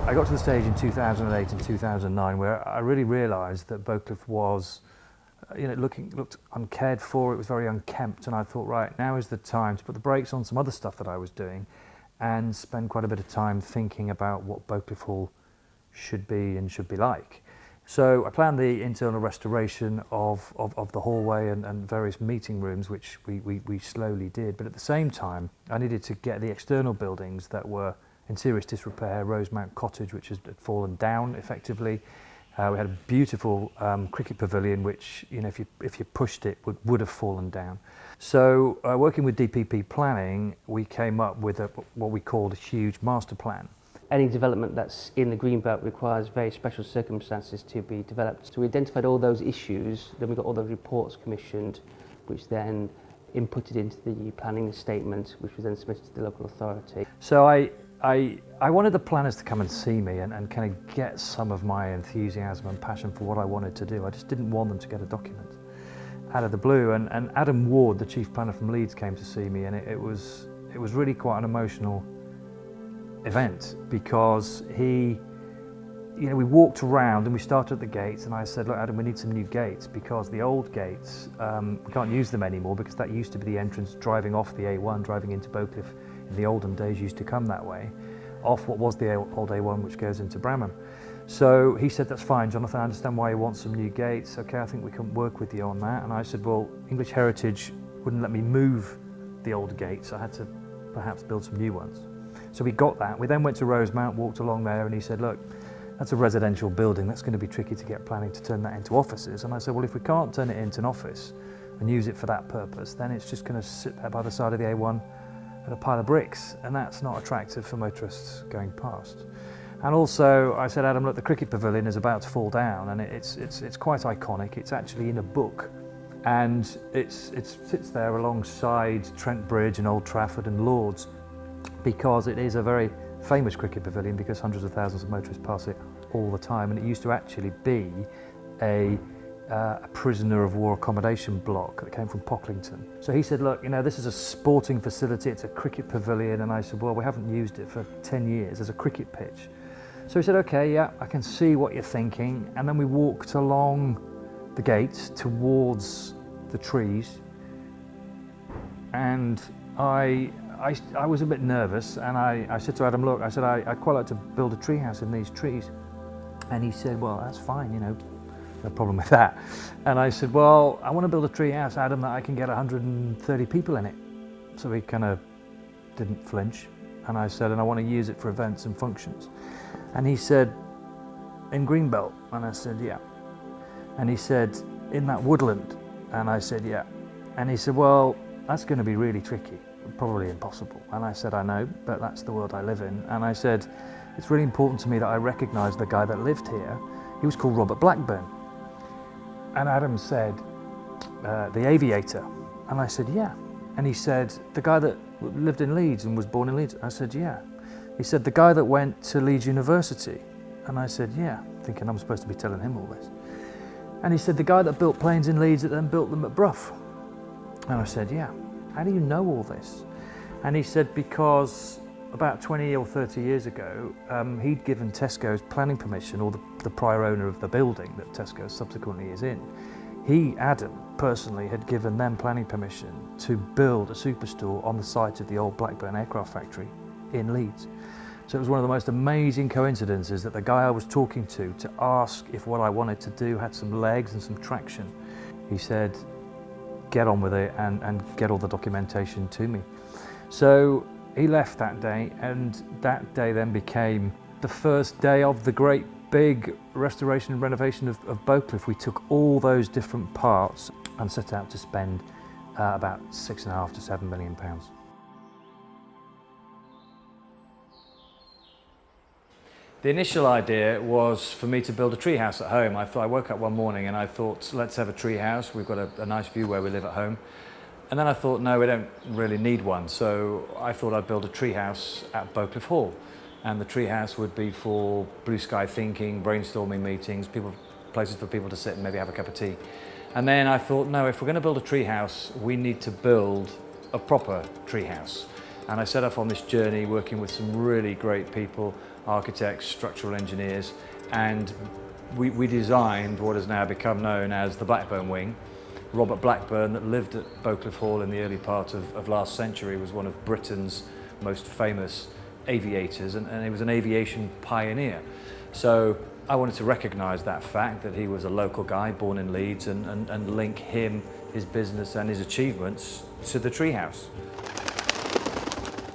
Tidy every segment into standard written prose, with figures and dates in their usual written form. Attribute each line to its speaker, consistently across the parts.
Speaker 1: I got to the stage in 2008 and 2009 where I really realised that Bowcliffe was, looked uncared for, it was very unkempt, and I thought, right, now is the time to put the brakes on some other stuff that I was doing and spend quite a bit of time thinking about what Bowcliffe Hall should be and should be like. So I planned the internal restoration of the hallway and various meeting rooms, which we slowly did, but at the same time I needed to get the external buildings that were in serious disrepair. Rosemount Cottage, which had fallen down effectively. We had a beautiful cricket pavilion, which, if you pushed it, would have fallen down. So working with DPP planning, we came up with what we called a huge master plan.
Speaker 2: Any development that's in the greenbelt requires very special circumstances to be developed. So we identified all those issues, then we got all those reports commissioned, which then inputted into the planning statement, which was then submitted to the local authority.
Speaker 1: So I wanted the planners to come and see me and kind of get some of my enthusiasm and passion for what I wanted to do. I just didn't want them to get a document out of the blue. And Adam Ward, the chief planner from Leeds, came to see me, and it was really quite an emotional event, because we walked around and we started at the gates, and I said, look, Adam, we need some new gates, because the old gates, we can't use them anymore, because that used to be the entrance driving off the A1, driving into Bowcliffe. In the olden days used to come that way, off what was the old A1, which goes into Bramham. So he said, that's fine, Jonathan, I understand why you want some new gates. Okay, I think we can work with you on that. And I said, well, English Heritage wouldn't let me move the old gates. I had to perhaps build some new ones. So we got that. We then went to Rosemount, walked along there, and he said, look, that's a residential building. That's going to be tricky to get planning to turn that into offices. And I said, well, if we can't turn it into an office and use it for that purpose, then it's just going to sit there by the side of the A1 at a pile of bricks, and that's not attractive for motorists going past. And also I said, Adam, look, the cricket pavilion is about to fall down, and it's quite iconic. It's actually in a book, and it sits there alongside Trent Bridge and Old Trafford and Lords, because it is a very famous cricket pavilion, because hundreds of thousands of motorists pass it all the time, and it used to actually be a prisoner of war accommodation block that came from Pocklington. So he said, look, this is a sporting facility, it's a cricket pavilion. And I said, well, we haven't used it for 10 years as a cricket pitch. So he said, okay, yeah, I can see what you're thinking. And then we walked along the gates towards the trees, and I was a bit nervous, and I said to Adam, look, I said, I'd quite like to build a treehouse in these trees. And he said, well, that's fine, no problem with that. And I said, well, I want to build a tree house, Adam, that I can get 130 people in it. So he kind of didn't flinch. And I said, and I want to use it for events and functions. And he said, in Greenbelt? And I said, yeah. And he said, in that woodland? And I said, yeah. And he said, well, that's going to be really tricky, probably impossible. And I said, I know, but that's the world I live in. And I said, it's really important to me that I recognise the guy that lived here. He was called Robert Blackburn. And Adam said, the aviator. And I said, yeah. And he said, the guy that lived in Leeds and was born in Leeds. I said, yeah. He said, the guy that went to Leeds University. And I said, yeah, thinking I'm supposed to be telling him all this. And he said, the guy that built planes in Leeds that then built them at Brough. And I said, yeah. How do you know all this? And he said, because about 20 or 30 years ago, he'd given Tesco's planning permission, or the prior owner of the building that Tesco subsequently is in. He, Adam, personally had given them planning permission to build a superstore on the site of the old Blackburn aircraft factory in Leeds. So it was one of the most amazing coincidences that the guy I was talking to ask if what I wanted to do had some legs and some traction. He said, get on with it and get all the documentation to me. So he left that day, and that day then became the first day of the great big restoration and renovation of Bowcliffe. We took all those different parts and set out to spend about £6.5 to £7 million. The initial idea was for me to build a treehouse at home. I woke up one morning and I thought, let's have a treehouse. We've got a nice view where we live at home. And then I thought, no, we don't really need one. So I thought I'd build a treehouse at Bowcliffe Hall. And the treehouse would be for blue sky thinking, brainstorming meetings, places for people to sit and maybe have a cup of tea. And then I thought, no, if we're going to build a treehouse, we need to build a proper treehouse. And I set off on this journey working with some really great people, architects, structural engineers, and we designed what has now become known as the Blackburn Wing. Robert Blackburn, that lived at Bowcliffe Hall in the early part of last century, was one of Britain's most famous aviators, and he was an aviation pioneer. So I wanted to recognise that fact, that he was a local guy born in Leeds, and link him, his business and his achievements to the treehouse.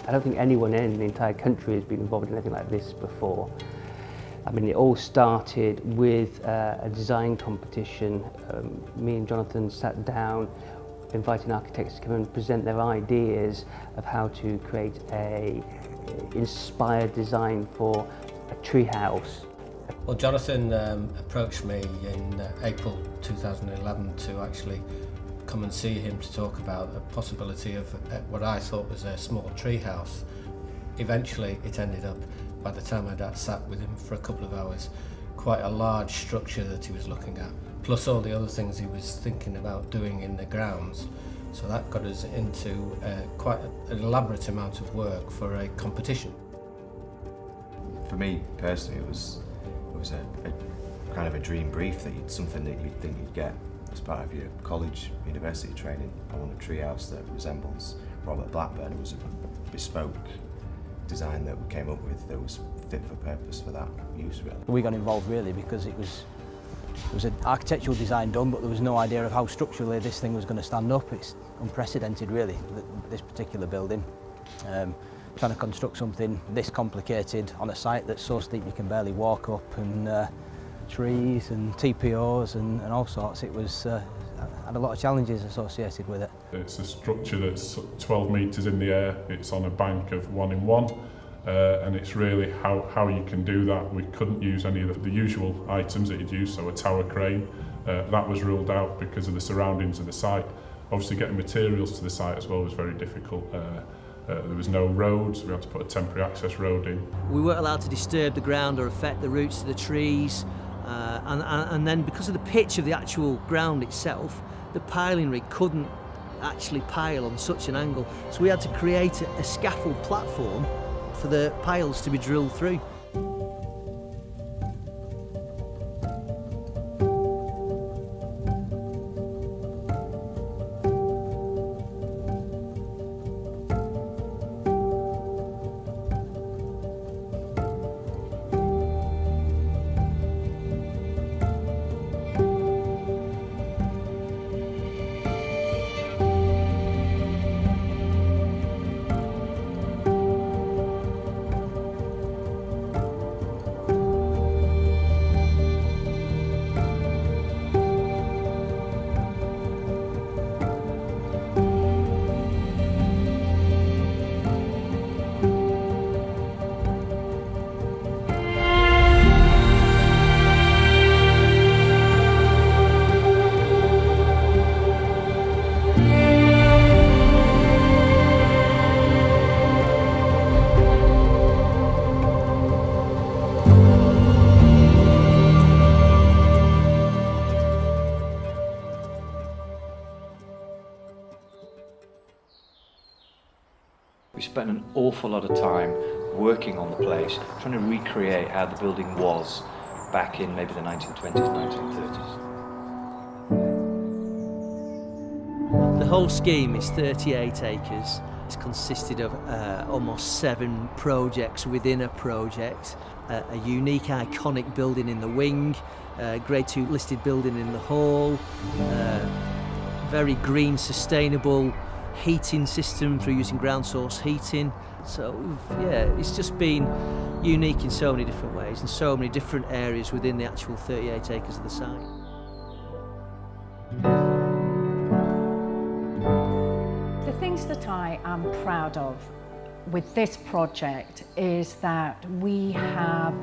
Speaker 2: I don't think anyone in the entire country has been involved in anything like this before. I mean, it all started with a design competition. Me and Jonathan sat down, inviting architects to come and present their ideas of how to create a inspired design for a treehouse.
Speaker 3: Well, Jonathan approached me in April 2011 to actually come and see him to talk about the possibility of what I thought was a small treehouse. Eventually, it ended up, by the time I'd sat with him for a couple of hours, quite a large structure that he was looking at, plus all the other things he was thinking about doing in the grounds. So that got us into quite an elaborate amount of work for a competition.
Speaker 4: For me personally, it was a kind of a dream brief, something that you'd think you'd get as part of your college, university training. I want a treehouse that resembles Robert Blackburn. It was a bespoke design that we came up with that was fit for purpose for that use, really.
Speaker 5: We got involved really because it was an architectural design done, but there was no idea of how structurally this thing was going to stand up. It's unprecedented really, this particular building. Trying to construct something this complicated on a site that's so steep you can barely walk up, and trees and TPOs and all sorts. It was had a lot of challenges associated with it.
Speaker 6: It's a structure that's 12 metres in the air. It's on a bank of 1 in 1, and it's really how you can do that. We couldn't use any of the usual items that you'd use, so a tower crane. That was ruled out because of the surroundings of the site. Obviously getting materials to the site as well was very difficult. There was no roads, we had to put a temporary access road in.
Speaker 7: We weren't allowed to disturb the ground or affect the roots of the trees, and then because of the pitch of the actual ground itself, the piling rig couldn't actually pile on such an angle, so we had to create a scaffold platform for the piles to be drilled through.
Speaker 1: We spent an awful lot of time working on the place, trying to recreate how the building was back in maybe the 1920s, 1930s.
Speaker 7: The whole scheme is 38 acres. It's consisted of almost 7 projects within a project, a unique iconic building in the wing, Grade 2 listed building in the hall, very green, sustainable heating system through using ground source heating. So yeah, it's just been unique in so many different ways and so many different areas within the actual 38 acres of the site.
Speaker 8: The things that I am proud of with this project is that we have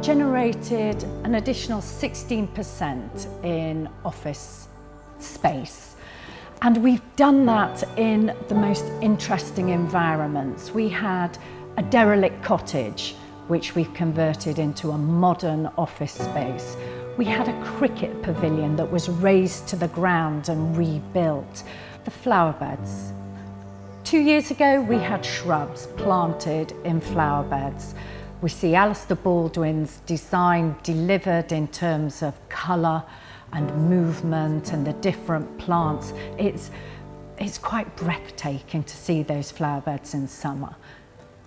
Speaker 8: generated an additional 16% in office space. And we've done that in the most interesting environments. We had a derelict cottage, which we've converted into a modern office space. We had a cricket pavilion that was razed to the ground and rebuilt. The flower beds, 2 years ago, we had shrubs planted in flower beds. We see Alistair Baldwin's design delivered in terms of colour and movement and the different plants. It's quite breathtaking to see those flower beds in summer.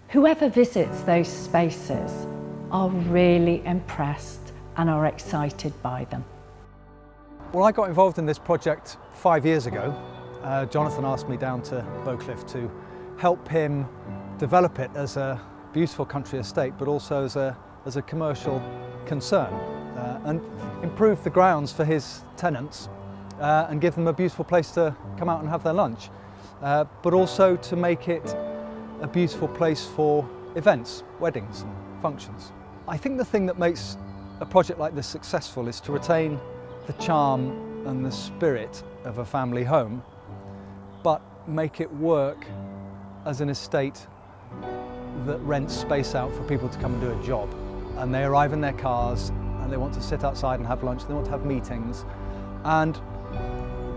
Speaker 8: Whoever visits those spaces are really impressed and are excited by them.
Speaker 9: Well, I got involved in this project 5 years ago. Jonathan asked me down to Bowcliffe to help him develop it as a beautiful country estate, but also as a commercial concern, and improve the grounds for his tenants and give them a beautiful place to come out and have their lunch, but also to make it a beautiful place for events, weddings and functions. I think the thing that makes a project like this successful is to retain the charm and the spirit of a family home, but make it work as an estate that rents space out for people to come and do a job. And they arrive in their cars and they want to sit outside and have lunch, they want to have meetings. And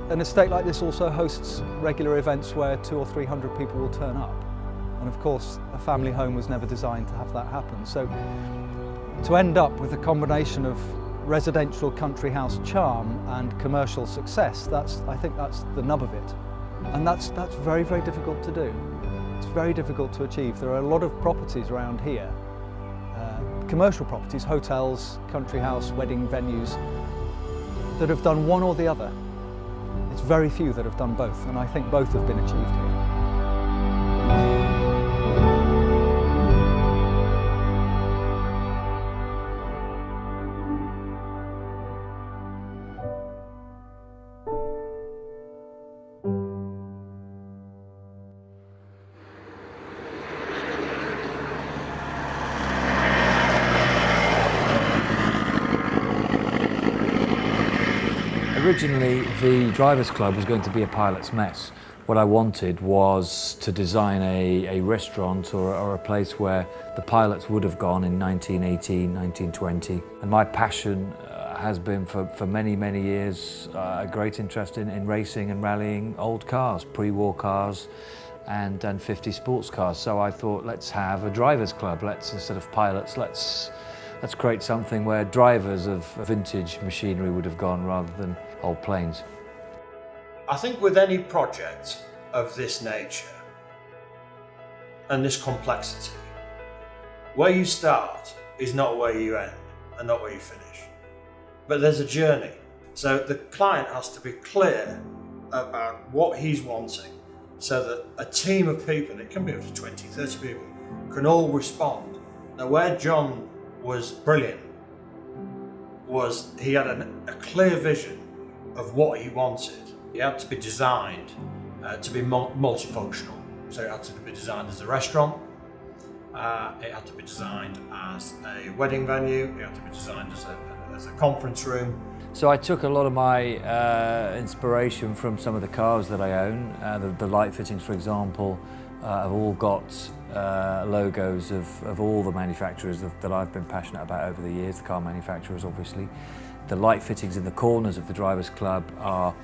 Speaker 9: an estate like this also hosts regular events where 200 or 300 people will turn up. And of course, a family home was never designed to have that happen. So to end up with a combination of residential country house charm and commercial success, I think that's the nub of it. And that's very, very difficult to do. It's very difficult to achieve. There are a lot of properties around here, commercial properties, hotels, country house, wedding venues, that have done one or the other. It's very few that have done both, and I think both have been achieved here.
Speaker 1: Originally, the Drivers Club was going to be a pilot's mess. What I wanted was to design a restaurant or a place where the pilots would have gone in 1918, 1920. And my passion has been for many, many years a great interest in racing and rallying old cars, pre-war cars and 50 sports cars. So I thought, let's have a Drivers Club. Instead of pilots, let's create something where drivers of vintage machinery would have gone rather than old planes.
Speaker 10: I think with any project of this nature and this complexity, where you start is not where you end and not where you finish. But there's a journey. So the client has to be clear about what he's wanting so that a team of people, and it can be up to 20, 30 people, can all respond. Now where John was brilliant was he had a clear vision of what he wanted. It had to be designed to be multifunctional. So it had to be designed as a restaurant, it had to be designed as a wedding venue, it had to be designed as a conference room.
Speaker 1: So I took a lot of my inspiration from some of the cars that I own. The light fittings, for example, have all got logos of all the manufacturers that I've been passionate about over the years, the car manufacturers obviously. The light fittings in the corners of the Drivers Club are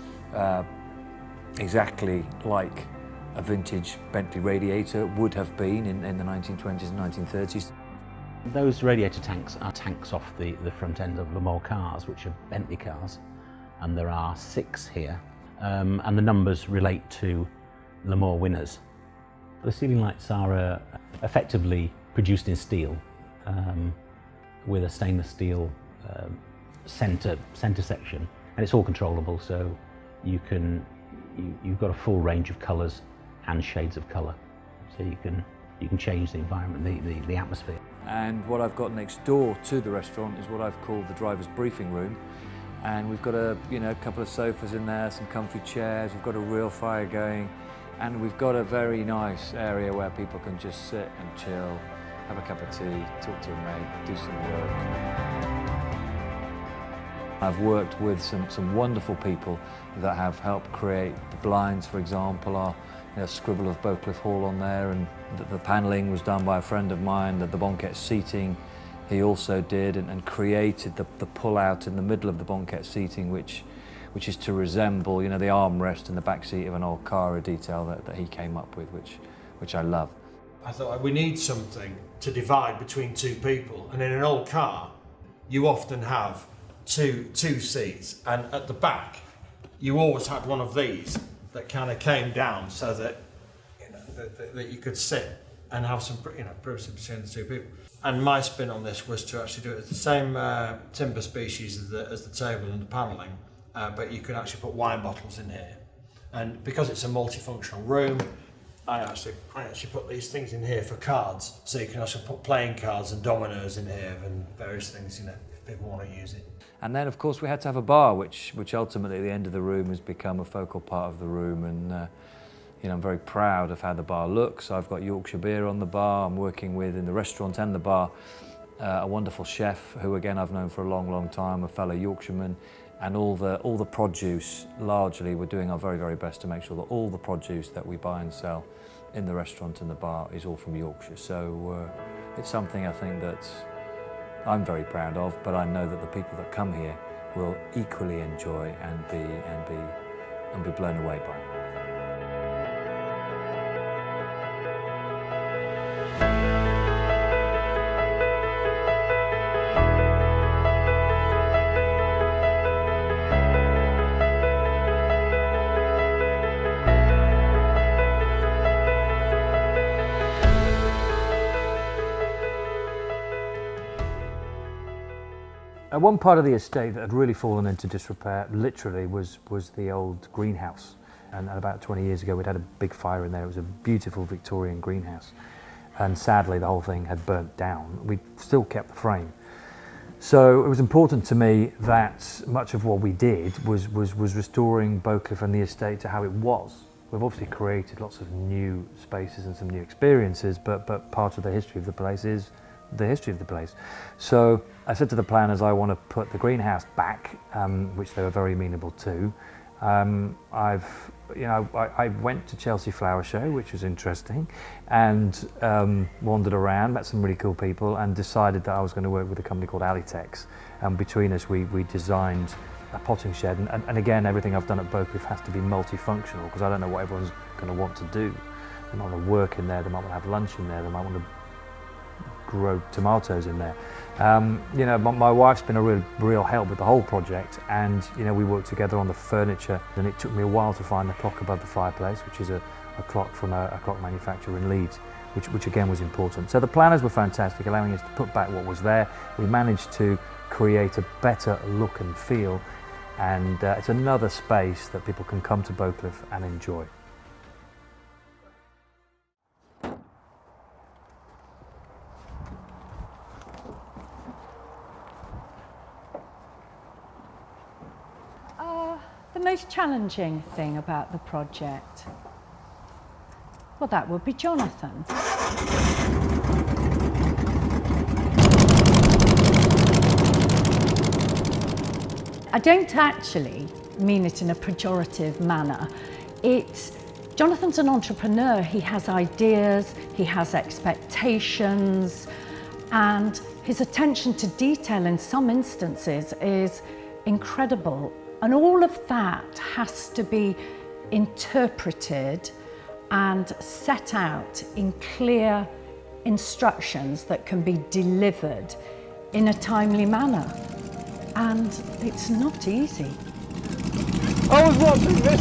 Speaker 1: exactly like a vintage Bentley radiator would have been in the 1920s and 1930s.
Speaker 11: Those radiator tanks are tanks off the front end of Le Mans cars, which are Bentley cars, and there are 6 here, and the numbers relate to Le Mans winners. The ceiling lights are effectively produced in steel with a stainless steel center section, and it's all controllable, so you've got a full range of colours and shades of colour, so you can change the environment, the atmosphere.
Speaker 1: And what I've got next door to the restaurant is what I've called the driver's briefing room, and we've got a couple of sofas in there, some comfy chairs, we've got a real fire going, and we've got a very nice area where people can just sit and chill, have a cup of tea, talk to a mate, do some work. I've worked with some wonderful people that have helped create the blinds, for example, a scribble of Bowcliffe Hall on there, and the panelling was done by a friend of mine, the banquette seating he also did, and created the pull-out in the middle of the banquette seating, which which is to resemble, you know, the armrest in the back seat of an old car, a detail that he came up with, which I love.
Speaker 10: I thought we need something to divide between two people, and in an old car you often have two seats, and at the back you always had one of these that kind of came down so that, you know, that you could sit and have some, you know, privacy between the two people. And my spin on this was to actually do it as the same timber species as the table and the panelling, but you can actually put wine bottles in here. And because it's a multifunctional room, I actually put these things in here for cards, so you can also put playing cards and dominoes in here and various things, you know, if people want to use it.
Speaker 1: And then, of course, we had to have a bar, which ultimately at the end of the room has become a focal part of the room. And you know, I'm very proud of how the bar looks. I've got Yorkshire beer on the bar. I'm working with, in the restaurant and the bar, a wonderful chef who, again, I've known for a long, long time, a fellow Yorkshireman. And all the produce, largely, we're doing our very, very best to make sure that all the produce that we buy and sell in the restaurant and the bar is all from Yorkshire. So it's something I think that I'm very proud of, but I know that the people that come here will equally enjoy and be blown away by it. One part of the estate that had really fallen into disrepair, literally, was the old greenhouse. And about 20 years ago, we'd had a big fire in there. It was a beautiful Victorian greenhouse. And sadly, the whole thing had burnt down. We still kept the frame. So it was important to me that much of what we did was restoring Bowcliffe and the estate to how it was. We've obviously created lots of new spaces and some new experiences, but part of the history of the place is the history of the place. So I said to the planners, I want to put the greenhouse back, which they were very amenable to. I went to Chelsea Flower Show, which was interesting, and wandered around, met some really cool people, and decided that I was going to work with a company called Alitex. And between us, we designed a potting shed. And again, everything I've done at Bowcliffe has to be multifunctional, because I don't know what everyone's going to want to do. They might want to work in there, they might want to have lunch in there, they might want to grow tomatoes in there. You know, my wife's been a real help with the whole project, and you know, we worked together on the furniture, and it took me a while to find the clock above the fireplace, which is a clock from a clock manufacturer in Leeds, which again was important. So the planners were fantastic, allowing us to put back what was there. We managed to create a better look and feel, and it's another space that people can come to Bowcliffe and enjoy.
Speaker 8: The most challenging thing about the project, well, that would be Jonathan. I don't actually mean it in a pejorative manner. Jonathan's an entrepreneur. He has ideas, he has expectations, and his attention to detail in some instances is incredible. And all of that has to be interpreted and set out in clear instructions that can be delivered in a timely manner. And it's not easy.
Speaker 9: I was watching this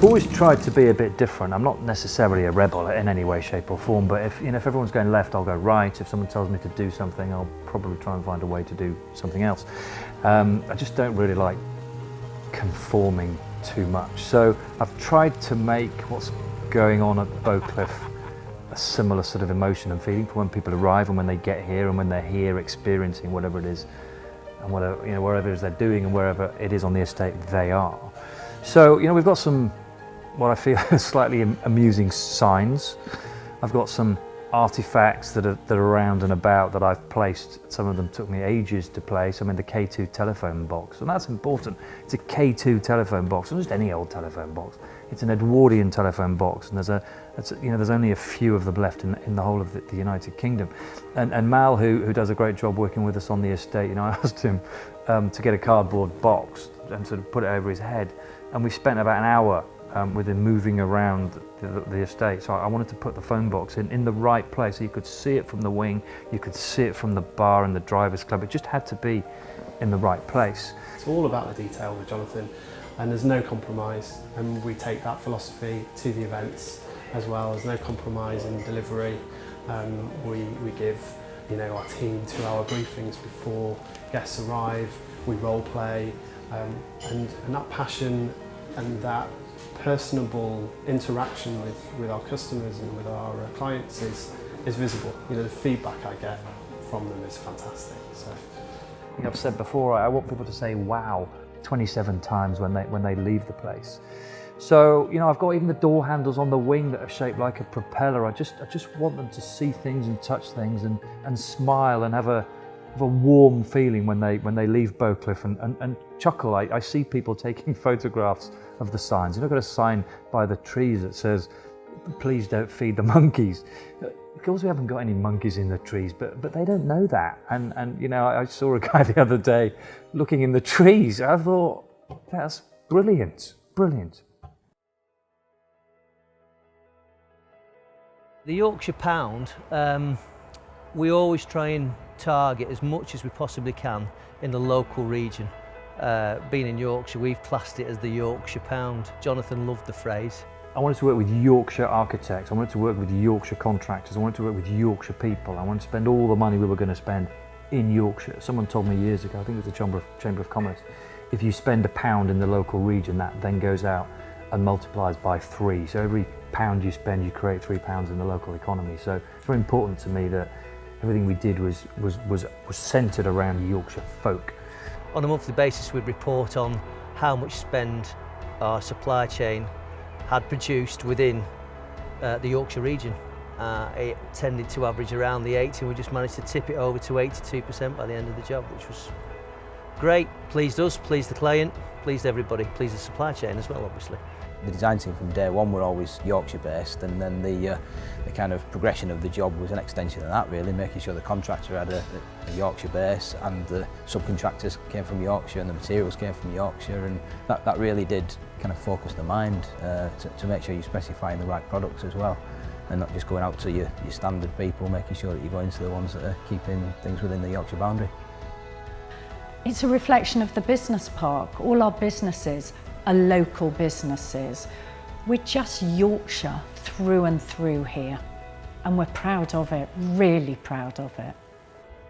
Speaker 1: I've always tried to be a bit different. I'm not necessarily a rebel in any way, shape or form, but if everyone's going left, I'll go right. If someone tells me to do something, I'll probably try and find a way to do something else. I just don't really like conforming too much. So I've tried to make what's going on at Bowcliffe a similar sort of emotion and feeling for when people arrive and when they get here and when they're here experiencing whatever it is and whatever, you know, wherever it is they're doing and wherever it is on the estate they are. So, you know, we've got some what I feel are slightly amusing signs. I've got some artifacts that are around and about that I've placed. Some of them took me ages to place. I'm in the K2 telephone box, and that's important. It's a K2 telephone box, not just any old telephone box. It's an Edwardian telephone box, and there's only a few of them left in the whole of the United Kingdom. And Mal, who does a great job working with us on the estate, I asked him to get a cardboard box and sort of put it over his head, and we spent about an hour with him moving around the estate. So I wanted to put the phone box in the right place so you could see it from the wing, you could see it from the bar and the drivers club. It just had to be in the right place.
Speaker 12: It's all about the detail with Jonathan, and there's no compromise, and we take that philosophy to the events as well. There's no compromise in delivery. We give our team 2-hour briefings before guests arrive. We role play, and that passion and that personable interaction with our customers and with our clients is visible. The feedback I get from them is fantastic. So,
Speaker 1: I've said before, I want people to say wow 27 times when they leave the place. So I've got even the door handles on the wing that are shaped like a propeller. I just want them to see things and touch things and smile and have a warm feeling when they leave Bowcliffe and chuckle. I see people taking photographs of the signs. I've got a sign by the trees that says, "Please don't feed the monkeys." Of course we haven't got any monkeys in the trees, but they don't know that. And I saw a guy the other day looking in the trees. I thought, that's brilliant, brilliant.
Speaker 7: The Yorkshire pound, we always try and target as much as we possibly can in the local region. Being in Yorkshire, we've classed it as the Yorkshire pound. Jonathan loved the phrase.
Speaker 1: I wanted to work with Yorkshire architects, I wanted to work with Yorkshire contractors, I wanted to work with Yorkshire people, I wanted to spend all the money we were going to spend in Yorkshire. Someone told me years ago, I think it was the Chamber of Commerce, if you spend £1 in the local region, that then goes out and multiplies by 3. So every £1 you spend, you create £3 in the local economy. So it's very important to me that everything we did was centred around Yorkshire folk.
Speaker 7: On a monthly basis, we'd report on how much spend our supply chain had produced within the Yorkshire region. It tended to average around the 80, and we just managed to tip it over to 82% by the end of the job, which was great. Pleased us, pleased the client, pleased everybody, pleased the supply chain as well, obviously.
Speaker 5: The design team from day one were always Yorkshire based, and then the kind of progression of the job was an extension of that, really, making sure the contractor had a Yorkshire base and the subcontractors came from Yorkshire and the materials came from Yorkshire, and that really did kind of focus the mind to make sure you're specifying the right products as well, and not just going out to your standard people, making sure that you're going to the ones that are keeping things within the Yorkshire boundary.
Speaker 8: It's a reflection of the business park. All our businesses are local businesses. We're just Yorkshire through and through here, and we're proud of it, really proud of it.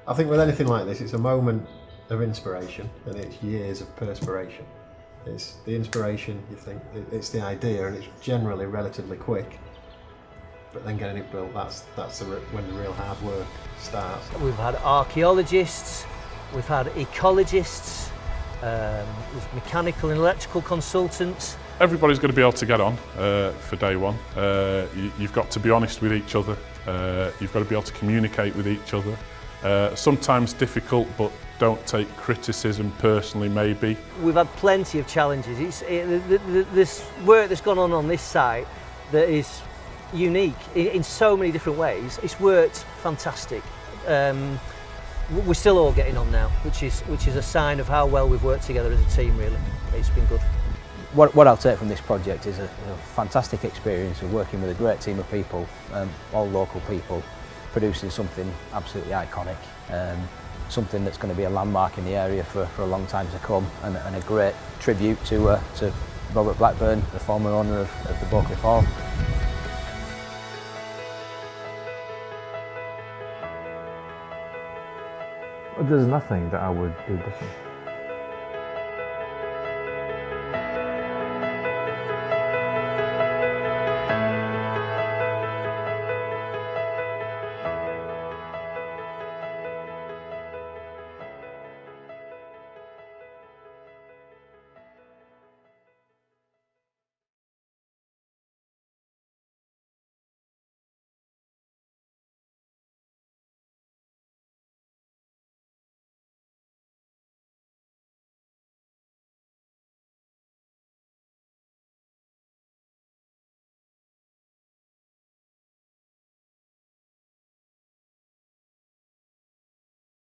Speaker 10: I think with anything like this, it's a moment of inspiration and it's years of perspiration. It's the inspiration, you think, it's the idea, and it's generally relatively quick. But then getting it built, that's when the real hard work starts.
Speaker 7: We've had archaeologists, we've had ecologists, with mechanical and electrical consultants.
Speaker 6: Everybody's going to be able to get on for day one. You've got to be honest with each other. You've got to be able to communicate with each other. Sometimes difficult, but don't take criticism personally, maybe.
Speaker 7: We've had plenty of challenges. This work that's gone on this site that is unique in so many different ways. It's worked fantastic. We're still all getting on now, which is a sign of how well we've worked together as a team, really. It's been good.
Speaker 5: What I'll take from this project is a fantastic experience of working with a great team of people, all local people, producing something absolutely iconic, something that's going to be a landmark in the area for a long time to come, and a great tribute to Robert Blackburn, the former owner of the Bowcliffe Hall.
Speaker 1: There's nothing that I would do different.